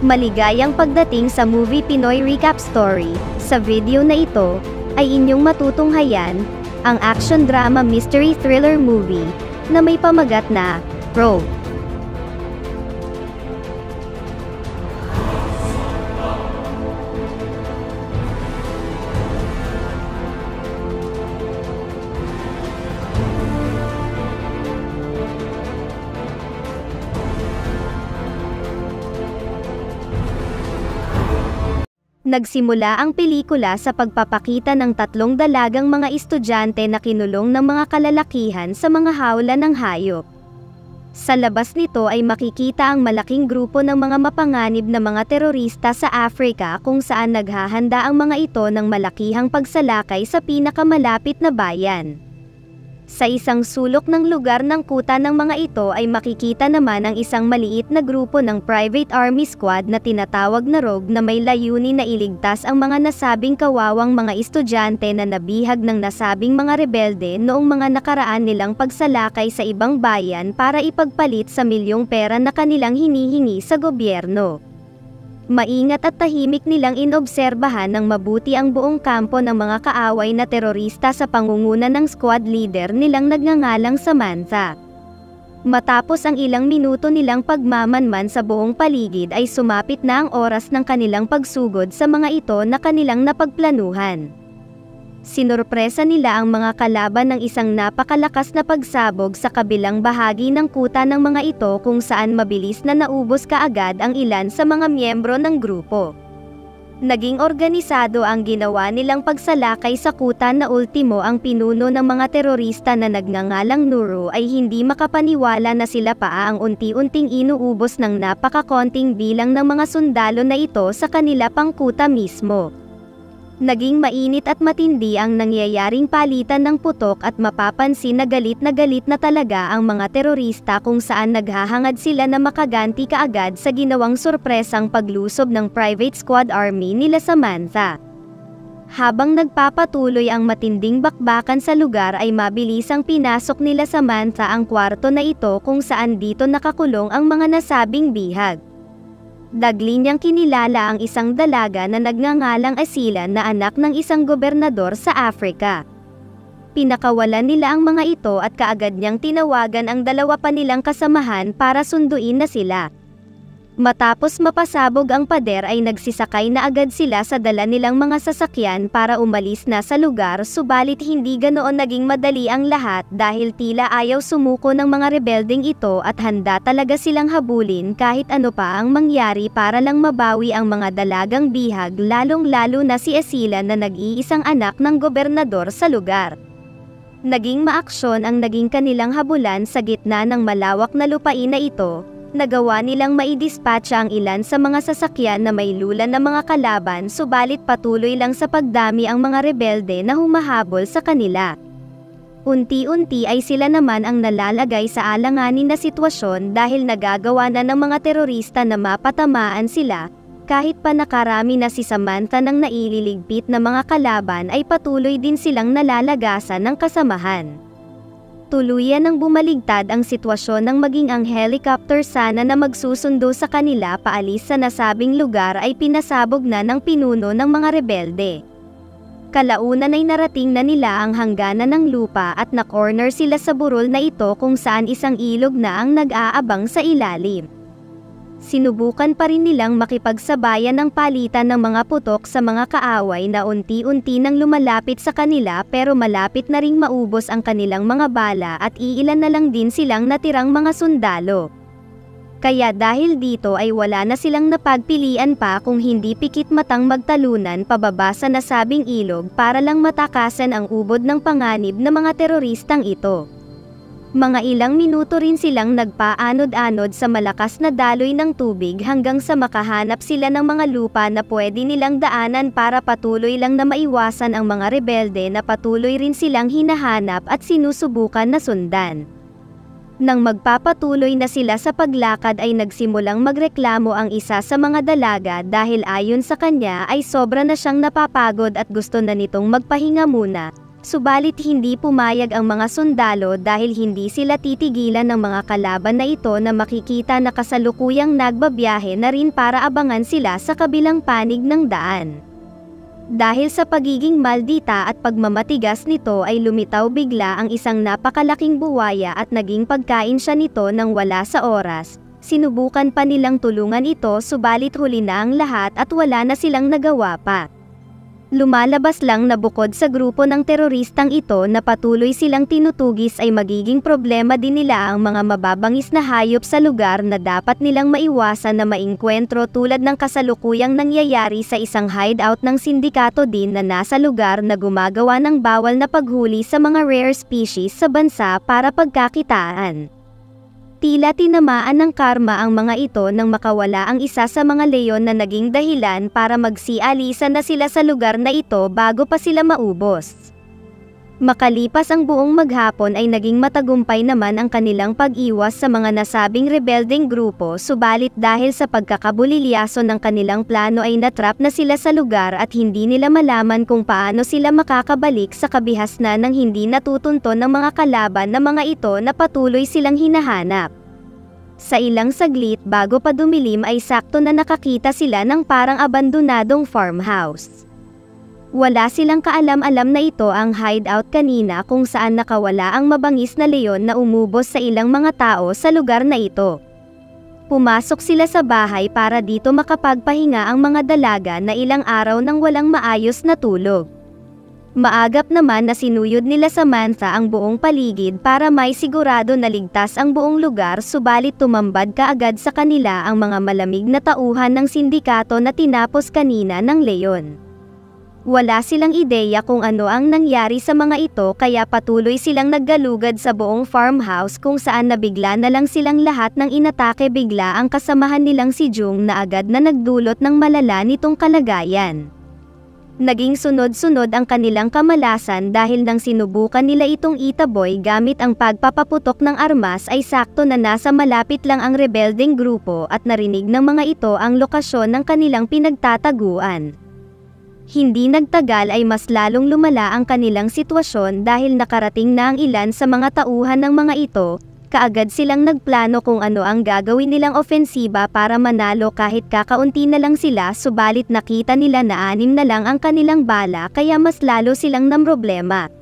Maligayang pagdating sa Movie Pinoy Recap Story. Sa video na ito, ay inyong matutunghayan, ang action drama mystery thriller movie, na may pamagat na, Rogue. Nagsimula ang pelikula sa pagpapakita ng tatlong dalagang mga estudyante na kinulong ng mga kalalakihan sa mga hawla ng hayop. Sa labas nito ay makikita ang malaking grupo ng mga mapanganib na mga terorista sa Africa kung saan naghahanda ang mga ito ng malakihang pagsalakay sa pinakamalapit na bayan. Sa isang sulok ng lugar ng kuta ng mga ito ay makikita naman ang isang maliit na grupo ng private army squad na tinatawag na Rogue na may layunin na iligtas ang mga nasabing kawawang mga estudyante na nabihag ng nasabing mga rebelde noong mga nakaraan nilang pagsalakay sa ibang bayan para ipagpalit sa milyong pera na kanilang hinihingi sa gobyerno. Maingat at tahimik nilang inobserbahan ng mabuti ang buong kampo ng mga kaaway na terorista sa pangunguna ng squad leader nilang nagngangalang Samantha. Matapos ang ilang minuto nilang pagmamanman sa buong paligid ay sumapit na ang oras ng kanilang pagsugod sa mga ito na kanilang napagplanuhan. Sinurpresa nila ang mga kalaban ng isang napakalakas na pagsabog sa kabilang bahagi ng kuta ng mga ito kung saan mabilis na naubos kaagad ang ilan sa mga miyembro ng grupo. Naging organisado ang ginawa nilang pagsalakay sa kuta na ultimo ang pinuno ng mga terorista na nagngangalang Nuru ay hindi makapaniwala na sila pa ang unti-unting inuubos ng napakakonting bilang ng mga sundalo na ito sa kanila pang kuta mismo. Naging mainit at matindi ang nangyayaring palitan ng putok at mapapansin na galit na talaga ang mga terorista kung saan naghahangad sila na makaganti kaagad sa ginawang sorpresang paglusob ng private squad army nila Samantha. Habang nagpapatuloy ang matinding bakbakan sa lugar ay mabilisang pinasok nila Samantha ang kwarto na ito kung saan dito nakakulong ang mga nasabing bihag. Dagli niyang kinilala ang isang dalaga na nagngangalang Asilan na anak ng isang gobernador sa Africa. Pinakawalan nila ang mga ito at kaagad niyang tinawagan ang dalawa pa nilang kasamahan para sunduin na sila. Matapos mapasabog ang pader ay nagsisakay na agad sila sa dala nilang mga sasakyan para umalis na sa lugar, subalit hindi ganoon naging madali ang lahat dahil tila ayaw sumuko ng mga rebeldeng ito at handa talaga silang habulin kahit ano pa ang mangyari para lang mabawi ang mga dalagang bihag, lalong-lalo na si Asila na nag-iisang anak ng gobernador sa lugar. Naging maaksyon ang naging kanilang habulan sa gitna ng malawak na lupain na ito. Nagawa nilang maidispatcha ang ilan sa mga sasakyan na may lulan ng mga kalaban, subalit patuloy lang sa pagdami ang mga rebelde na humahabol sa kanila. Unti-unti ay sila naman ang nalalagay sa alanganin na sitwasyon dahil nagagawa na ng mga terorista na mapatamaan sila. Kahit pa nakarami na si Samantha ng naililigpit na mga kalaban ay patuloy din silang nalalagasan ng kasamahan. Tuluyan ng bumaligtad ang sitwasyon nang maging ang helicopter sana na magsusundo sa kanila paalis sa nasabing lugar ay pinasabog na ng pinuno ng mga rebelde. Kalaunan ay narating na nila ang hangganan ng lupa at na-corner sila sa burol na ito kung saan isang ilog na ang nag-aabang sa ilalim. Sinubukan pa rin nilang makipagsabayan ng palitan ng mga putok sa mga kaaway na unti-unti nang lumalapit sa kanila pero malapit na ring maubos ang kanilang mga bala at iilan na lang din silang natirang mga sundalo. Kaya dahil dito ay wala na silang napagpilian pa kung hindi pikit matang magtalunan pababa sa nasabing ilog para lang matakasan ang ubod ng panganib na mga teroristang ito. Mga ilang minuto rin silang nagpaanod-anod sa malakas na daloy ng tubig hanggang sa makahanap sila ng mga lupa na pwede nilang daanan para patuloy lang na maiwasan ang mga rebelde na patuloy rin silang hinahanap at sinusubukan na sundan. Nang magpapatuloy na sila sa paglakad ay nagsimulang magreklamo ang isa sa mga dalaga dahil ayon sa kanya ay sobra na siyang napapagod at gusto na nitong magpahinga muna. Subalit hindi pumayag ang mga sundalo dahil hindi sila titigilan ng mga kalaban na ito na makikita na kasalukuyang nagbabiyahe na rin para abangan sila sa kabilang panig ng daan. Dahil sa pagiging maldita at pagmamatigas nito ay lumitaw bigla ang isang napakalaking buwaya at naging pagkain siya nito nang wala sa oras. Sinubukan pa nilang tulungan ito subalit huli na ang lahat at wala na silang nagawa pa. Lumalabas lang na bukod sa grupo ng teroristang ito na patuloy silang tinutugis ay magiging problema din nila ang mga mababangis na hayop sa lugar na dapat nilang maiwasan na maengkwentro tulad ng kasalukuyang nangyayari sa isang hideout ng sindikato din na nasa lugar na gumagawa ng bawal na paghuli sa mga rare species sa bansa para pagkakitaan. Tila tinamaan ng karma ang mga ito nang makawala ang isa sa mga leyon na naging dahilan para magsialisan na sila sa lugar na ito bago pa sila maubos. Makalipas ang buong maghapon ay naging matagumpay naman ang kanilang pag-iwas sa mga nasabing rebeldeng grupo subalit dahil sa pagkakabulilyaso ng kanilang plano ay natrap na sila sa lugar at hindi nila malaman kung paano sila makakabalik sa kabihasnan ng hindi natutunton ng mga kalaban na mga ito na patuloy silang hinahanap. Sa ilang saglit bago pa dumilim ay sakto na nakakita sila ng parang abandonadong farmhouse. Wala silang kaalam-alam na ito ang hideout kanina kung saan nakawala ang mabangis na leyon na umubos sa ilang mga tao sa lugar na ito. Pumasok sila sa bahay para dito makapagpahinga ang mga dalaga na ilang araw nang walang maayos na tulog. Maagap naman na sinuyod nila Samantha ang buong paligid para may sigurado na ligtas ang buong lugar subalit tumambad kaagad sa kanila ang mga malamig na tauhan ng sindikato na tinapos kanina ng leyon. Wala silang ideya kung ano ang nangyari sa mga ito kaya patuloy silang naggalugad sa buong farmhouse kung saan nabigla na lang silang lahat ng inatake bigla ang kasamahan nilang si Jung na agad na nagdulot ng malala nitong kalagayan. Naging sunod-sunod ang kanilang kamalasan dahil nang sinubukan nila itong itaboy gamit ang pagpapaputok ng armas ay sakto na nasa malapit lang ang rebeldeng grupo at narinig ng mga ito ang lokasyon ng kanilang pinagtataguan. Hindi nagtagal ay mas lalong lumala ang kanilang sitwasyon dahil nakarating na ang ilan sa mga tauhan ng mga ito, kaagad silang nagplano kung ano ang gagawin nilang ofensiba para manalo kahit kakaunti na lang sila subalit nakita nila na 6 na lang ang kanilang bala kaya mas lalo silang namroblema.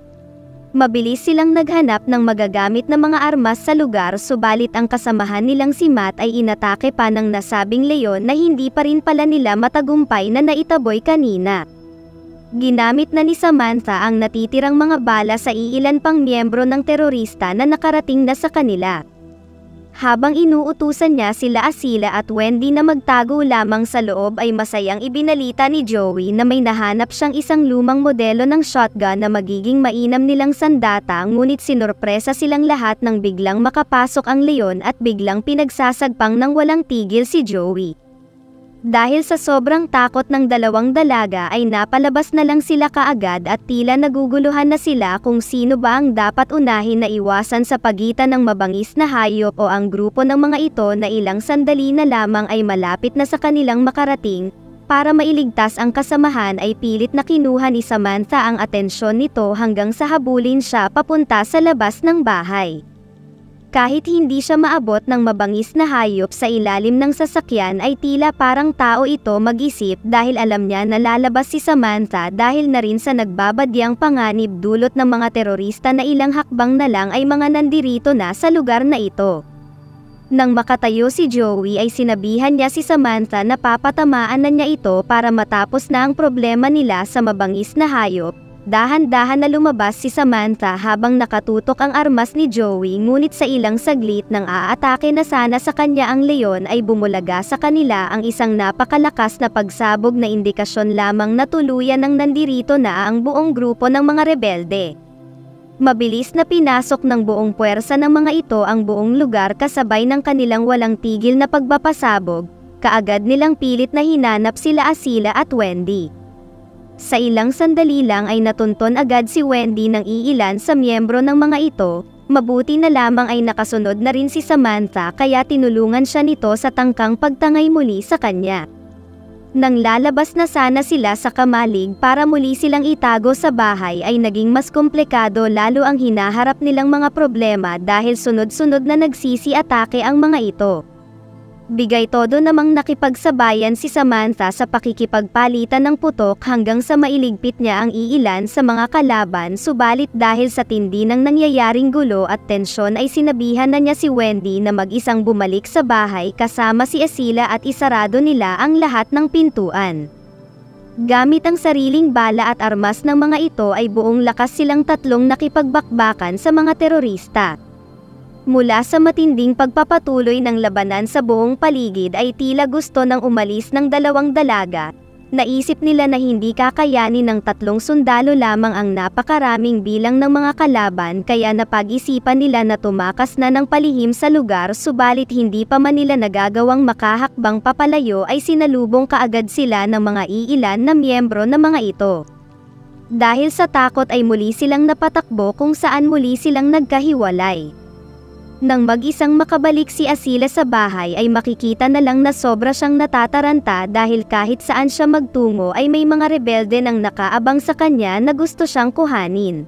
Mabilis silang naghanap ng magagamit na mga armas sa lugar subalit ang kasamahan nilang si Matt ay inatake pa ng nasabing leyon na hindi pa rin pala nila matagumpay na naitaboy kanina. Ginamit na ni Samantha ang natitirang mga bala sa iilan pang miyembro ng terorista na nakarating na sa kanila. Habang inuutusan niya sila Asila at Wendy na magtago lamang sa loob ay masayang ibinalita ni Joey na may nahanap siyang isang lumang modelo ng shotgun na magiging mainam nilang sandata ngunit sinurpresa silang lahat nang biglang makapasok ang leyon at biglang pinagsasagpang ng walang tigil si Joey. Dahil sa sobrang takot ng dalawang dalaga ay napalabas na lang sila kaagad at tila naguguluhan na sila kung sino ba ang dapat unahin na iwasan sa pagitan ng mabangis na hayop o ang grupo ng mga ito na ilang sandali na lamang ay malapit na sa kanilang makarating. Para mailigtas ang kasamahan ay pilit na kinuha ni Samantha ang atensyon nito hanggang sa habulin siya papunta sa labas ng bahay. Kahit hindi siya maabot ng mabangis na hayop sa ilalim ng sasakyan ay tila parang tao ito mag-isip dahil alam niya na lalabas si Samantha dahil na rin sa nagbabadyang panganib dulot ng mga terorista na ilang hakbang na lang ay mga nandirito na sa lugar na ito. Nang makatayo si Joey ay sinabihan niya si Samantha na papatamaan na niya ito para matapos na ang problema nila sa mabangis na hayop. Dahan-dahan na lumabas si Samantha habang nakatutok ang armas ni Joey ngunit sa ilang saglit nang aatake na sana sa kanya ang leyon ay bumulaga sa kanila ang isang napakalakas na pagsabog na indikasyon lamang na tuluyan ng nandirito na ang buong grupo ng mga rebelde. Mabilis na pinasok ng buong puwersa ng mga ito ang buong lugar kasabay ng kanilang walang tigil na pagpapasabog, kaagad nilang pilit na hinanap sila Asila at Wendy. Sa ilang sandali lang ay natunton agad si Wendy ng iilan sa miyembro ng mga ito, mabuti na lamang ay nakasunod na rin si Samantha kaya tinulungan siya nito sa tangkang pagtangay muli sa kanya. Nang lalabas na sana sila sa kamalig para muli silang itago sa bahay ay naging mas komplikado lalo ang hinaharap nilang mga problema dahil sunod-sunod na nagsisi-atake ang mga ito. Bigay todo namang nakipagsabayan si Samantha sa pakikipagpalitan ng putok hanggang sa mailigpit niya ang iilan sa mga kalaban, subalit dahil sa tindi ng nangyayaring gulo at tensyon ay sinabihan na niya si Wendy na mag-isang bumalik sa bahay kasama si Asila at isarado nila ang lahat ng pintuan. Gamit ang sariling bala at armas ng mga ito ay buong lakas silang tatlong nakipagbakbakan sa mga terorista. Mula sa matinding pagpapatuloy ng labanan sa buong paligid ay tila gusto nang umalis ng dalawang dalaga. Naisip nila na hindi kakayanin ng tatlong sundalo lamang ang napakaraming bilang ng mga kalaban kaya napag-isipan nila na tumakas na ng palihim sa lugar, subalit hindi pa man nila nagagawang makahakbang papalayo ay sinalubong kaagad sila ng mga iilan na miyembro ng mga ito. Dahil sa takot ay muli silang napatakbo kung saan muli silang nagkahiwalay. Nang mag-isang makabalik si Asila sa bahay ay makikita na lang na sobra siyang natataranta dahil kahit saan siya magtungo ay may mga rebelde nang nakaabang sa kanya na gusto siyang kuhanin.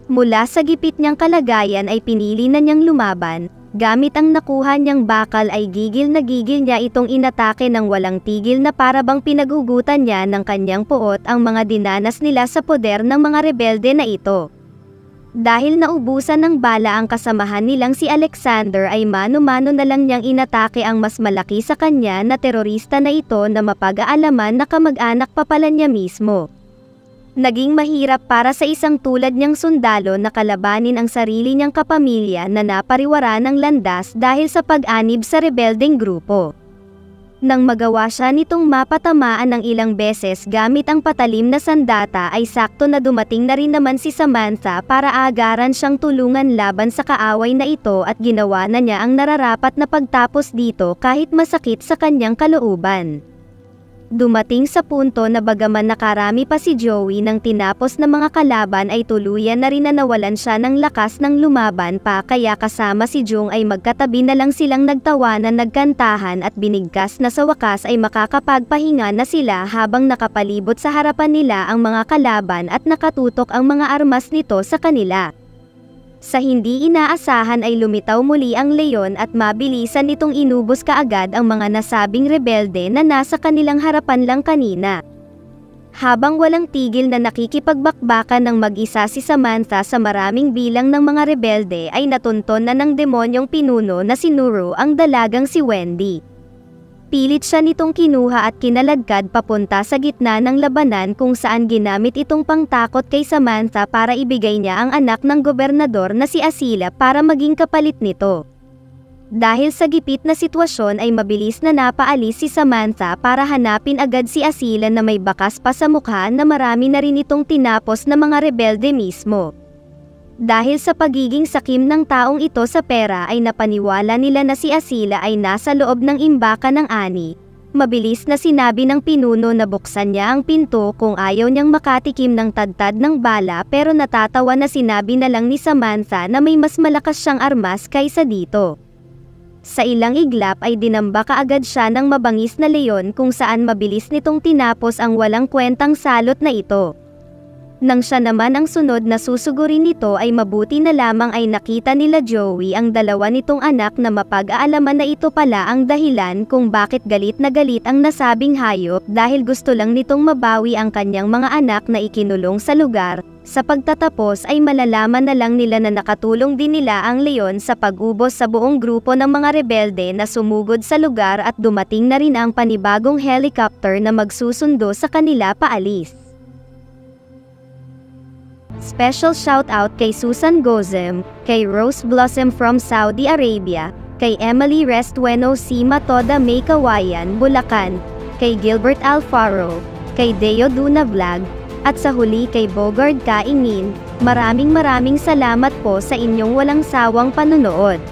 Mula sa gipit niyang kalagayan ay pinili na niyang lumaban, gamit ang nakuha niyang bakal ay gigil na gigil niya itong inatake ng walang tigil na para bang pinagugutan niya ng kanyang puot ang mga dinanas nila sa poder ng mga rebelde na ito. Dahil naubusan ng bala ang kasamahan nilang si Alexander ay mano-mano na lang niyang inatake ang mas malaki sa kanya na terorista na ito na mapag-aalaman na kamag-anak pa pala niya mismo. Naging mahirap para sa isang tulad niyang sundalo na kalabanin ang sarili niyang kapamilya na napariwara ng landas dahil sa pag-anib sa rebeldeng grupo. Nang magawa siya nitong mapatamaan ng ilang beses gamit ang patalim na sandata ay sakto na dumating na rin naman si Samantha para agaran siyang tulungan laban sa kaaway na ito at ginawa na niya ang nararapat na pagtapos dito kahit masakit sa kanyang kalooban. Dumating sa punto na bagaman nakarami pa si Joey nang tinapos na mga kalaban ay tuluyan na rin na nawalan siya ng lakas ng lumaban pa kaya kasama si Jung ay magkatabi na lang silang nagtawanan, nagkantahan at binigkas na sa wakas ay makakapagpahinga na sila habang nakapalibot sa harapan nila ang mga kalaban at nakatutok ang mga armas nito sa kanila. Sa hindi inaasahan ay lumitaw muli ang leon at mabilisan itong inubos kaagad ang mga nasabing rebelde na nasa kanilang harapan lang kanina. Habang walang tigil na nakikipagbakbakan ng mag-isa si Samantha sa maraming bilang ng mga rebelde ay natunton na ng demonyong pinuno na si Nuru ang dalagang si Wendy. Pilit siya nitong kinuha at kinalagkad papunta sa gitna ng labanan kung saan ginamit itong pangtakot kay Samantha para ibigay niya ang anak ng gobernador na si Asila para maging kapalit nito. Dahil sa gipit na sitwasyon ay mabilis na napaalis si Samantha para hanapin agad si Asila na may bakas pa sa mukha na marami na rin itong tinapos na mga rebelde mismo. Dahil sa pagiging sakim ng taong ito sa pera ay napaniwala nila na si Asila ay nasa loob ng imbakan ng ani. Mabilis na sinabi ng pinuno na buksan niya ang pinto kung ayaw niyang makatikim ng tadtad ng bala, pero natatawa na sinabi na lang ni Samantha na may mas malakas siyang armas kaysa dito. Sa ilang iglap ay dinamba kaagad siya ng mabangis na leon kung saan mabilis nitong tinapos ang walang kwentang salot na ito. Nang siya naman ang sunod na susugurin nito ay mabuti na lamang ay nakita nila Joey ang dalawa nitong anak na mapag-aalaman na ito pala ang dahilan kung bakit galit na galit ang nasabing hayop dahil gusto lang nitong mabawi ang kanyang mga anak na ikinulong sa lugar. Sa pagtatapos ay malalaman na lang nila na nakatulong din nila ang leon sa pag-ubos sa buong grupo ng mga rebelde na sumugod sa lugar at dumating na rin ang panibagong helicopter na magsusundo sa kanila paalis. Special shoutout kay Susan Gozem, kay Rose Blossom from Saudi Arabia, kay Emily Restueno C. Matoda May Kawayan, Bulacan, kay Gilbert Alfaro, kay Deo Duna Vlog, at sa huli kay Bogard Kaingin. Maraming salamat po sa inyong walang sawang panunood.